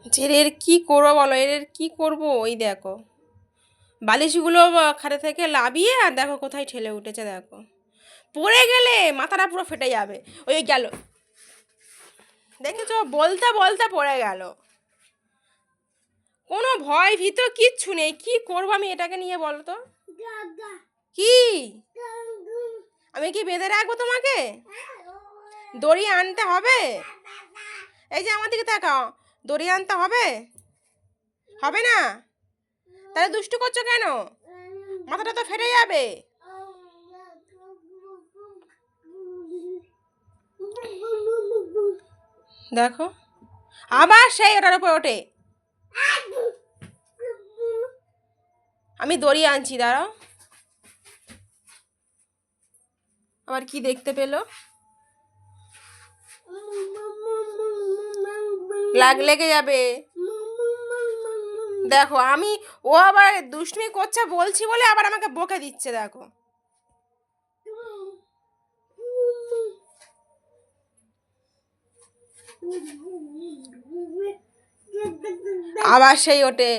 এর কি করবো বলো, এর কি করবো? ওই দেখো বালিশগুলো খাটে থেকে লাবিয়ে আর দেখো কোথায় ঠেলে উঠেছে, দেখো পড়ে গেলে মাথাটা পুরো ফেটে যাবে। ওই গেল, দেখেছো, বলতে বলতে পড়ে গেল। কোনো ভয় ভীত কিচ্ছু নেই। কি করবো আমি এটাকে নিয়ে বলো তো? কি আমি কি বেঁধে রাখবো তোমাকে? দড়ি আনতে হবে। এই যে আমার দিকে তাকাও, দড়ি আনতে হবে? হবে না? তাহলে দুষ্টু করছো কেন? মাথাটা তো ফেটে যাবে। দেখো আবার সেই ওটার উপর ওঠে। আমি দড়ি আনছি, দাঁড়াও। আবার কি দেখতে পেলো? লেগে যাবে। দেখো আমি, ও আবার দুষ্টুমি করছে বলছি বলে আবার আমাকে বকে দিচ্ছে, দেখো। আবার সেই ওঠে।